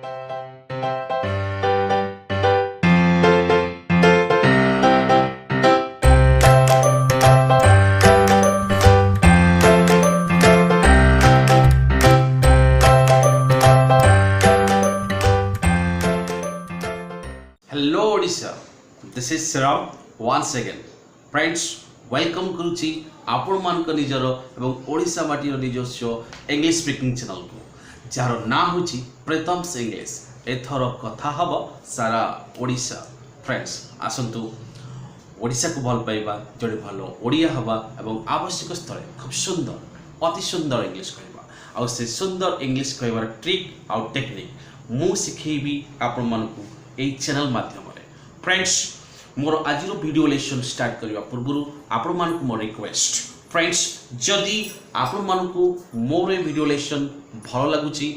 Hello Odisha, this is Siram once again. Friends, welcome करुची आपण मान को निजर एवं ओडिशा माटीर निजस्व इंग्लिश स्पीकिंग चैनल को जार ना होची प्रीतम इंग्लिश एथर कथा हब सारा ओडिशा। फ्रेंड्स आसंतु ओडिशा को भल पाइबा जड़े भल ओडिया हवा एवं आवश्यक स्थले खूब सुंदर अति सुंदर इंग्लिश कहबा आ से सुंदर इंग्लिश कहबार ट्रिक आ टेक्निक मु सिखेबी आपण मान को এই চ্যানেল মাধ্যমে। फ्रेंड्स मोर आज वीडियो लेसन स्टार्ट करने पूर्व आपण मानक मोर रिक्वेस्ट फ्रेंड्स जदि आपण मानक मोर वीडियो लेसन भल लगुची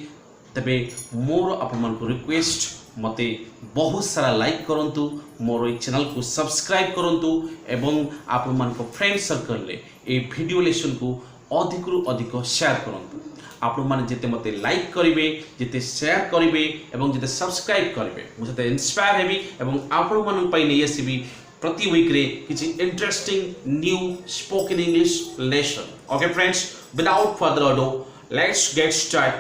तबे मोर आपण मानक रिक्वेस्ट मते बहुत सारा लाइक करंतु मोर चैनल को सब्सक्राइब करंतु एवं आपण मानक फ्रेंड सर्कल रे ए वीडियो लेसन को अधिक रु अधिक शेयर करंतु। आपण माने जेते मते लाइक करिवे जेते शेयर करिवे एवं जेते सब्सक्राइब करिवे मुझे इंस्पायर हेबी एवं आपण मानन पई नै आसीबी प्रति वीक रे किछि interesting new spoken English lesson. Okay friends, without further ado let's get start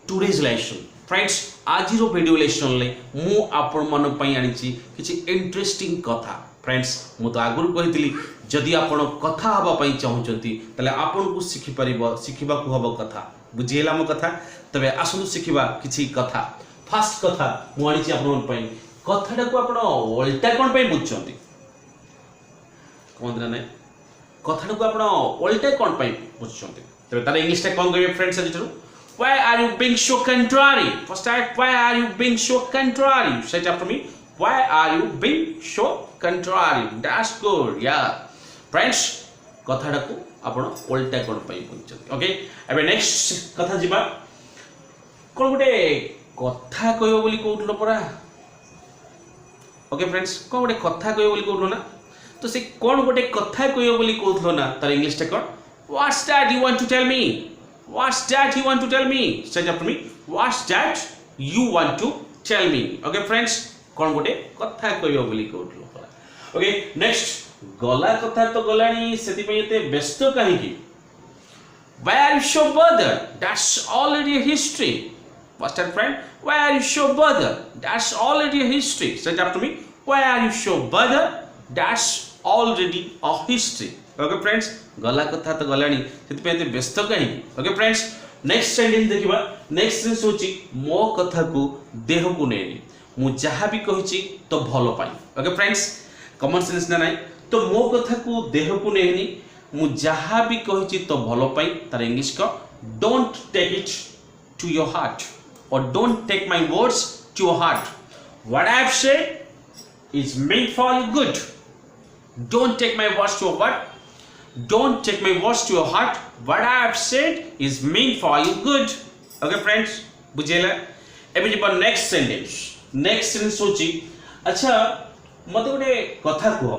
today's lesson. Friends आज रो वीडियो लेसन ले मु आपण मानन पई आनिछि किछि इंटरेस्टिंग कथा। फ्रेंड्स मु तो आगुर कहितली जदि आपण कथा हबा पई चाहुचंती तले आपण को सिखि परिबो सिखिबा को हबो कथा बुझिएला मो कथा। तबे आसनु सिखिबा किछि कथा। फर्स्ट कथा मु आनिछि आपण पई कथाटा को आपण उल्टा कोन पई बुझचंती कोन नै कथाटा को आपण उल्टा कोन पई बुझचंती तबे तार इंग्लिश टा कोन कहबे फ्रेंड्स आज why are you being so contrary first time why are you being so contrary say it after me why are you being so contrary that's good yeah friends कथाटा को आपण उल्टा कोन पई बुझचंती। ओके एबे next कथा जिबा कोन गुटे कथा कहयो बोली कहउतलो परा। ओके फ्रेंड्स कोन गुटे कथा कहयो बोली कहउतलो ना तो से कोन गुटे कथा कहयो बोली कहउतलो ना तार इंग्लिश टा कोन what's that you want to tell me what's that you want to tell me say after me what's that you want to tell me. Okay friends कोन गुटे कथा कहयो बोली कहउतलो परा। ओके नेक्स्ट गला कथा तो गलानी सेति पई एते व्यस्त काहे की why are you so bothered that's already a history what's that friend why are you so bothered that's already a history say it after me why are you so bothered that's already a history। Okay friends गला कथा तो गलानी सेति पई एते व्यस्त काहे की। Okay friends next sentence देखिबा। नेक्स्ट सेंटेंस होची मो कथा को देह को नेनी मु जहा भी कहिची तो भलो पाई। ओके फ्रेंड्स कॉमन सेंस ना नाही तो मो कथा को देह को नेनी मु जहा भी कहिची तो भलो पाई तार इंग्लिश का don't take it to your heart और don't take my words to your heart what I have said is meant for your good don't take my words to your heart don't take my words to your heart what I have said is meant for your good. Okay friends बुझेला एबे जे next sentence होची अच्छा मते गोटे कथा को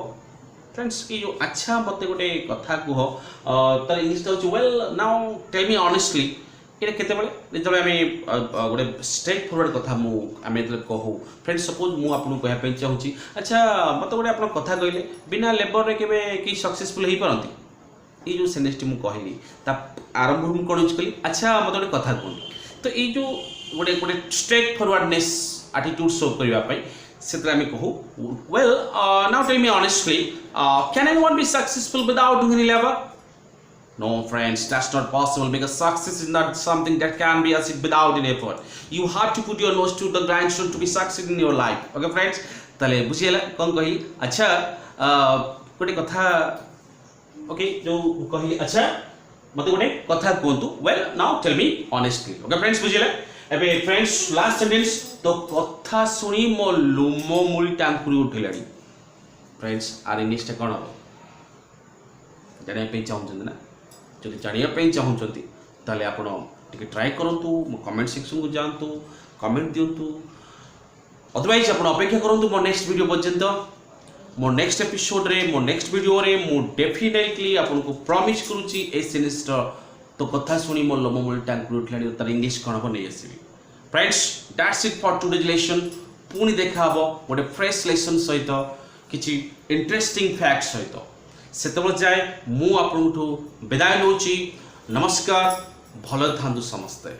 friends ये जो अच्छा मते गोटे कथा कह तार इंग्लिश टा well now tell me honestly ये केते बेले जब आम गोटे स्ट्रेट फॉरवर्ड कथा मु आमे कहू फ्रेंड्स सपोज मु आपन कहया पे चाहूची अच्छा मते गोटे आपन कथा कहले बिना लेबर रे केबे की सक्सेसफुल हेई परंती ये जो सेंटेंस मु कहली ता आरंभ मु कोन यूज कली अच्छा मते गोटे कथा कहली तो ये जो गोटे गोटे स्ट्रेट फॉरवर्डनेस एटीट्यूड शो करबा पई सेतरा में कहू well now tell me honestly can anyone be successful without doing any labor no friends that's not possible because success is not something that can be achieved without any effort you have to put your nose to the grindstone to be succeed in your life। okay friends तले बुझिएला कोन कही अच्छा गोटे कथा okay जो कही अच्छा मते गोटे कथा कोंतु well now tell me honestly। okay friends बुझिएला एबे फ्रेंड्स लास्ट सेंटेंस तो कथा सुनी मो लुमो मुली टांकुरी उठिलाडी। फ्रेंड्स आर इंग्लिश टा कोन हो जानिया पे चाहउछन ना जदि जानिया पे चाहउछंती ताले आपण टिके ट्राई करंतु मो कमेंट सेक्शन को जानतु कमेंट दियंतु अदरवाइज आपण अपेक्षा करंतु मो नेक्स्ट वीडियो पर्यंत मो नेक्स्ट एपिसोड रे मो नेक्स्ट वीडियो रे मो डेफिनेटली आपण को प्रॉमिस करूची ए सेनेस्टर तो कथा सुनी मो लमो मुली टांकुरी उठिलाडी तार इंग्लिश कोन हो नै आसीबी। Friends that's it for today's lesson पुणी देखा हम गोटे फ्रेश लेसन सहित किसी इंटरेस्टिंग फैक्ट सहित से जाए मु आपंठू विदाय नौची नमस्कार भल थांतु समस्ते।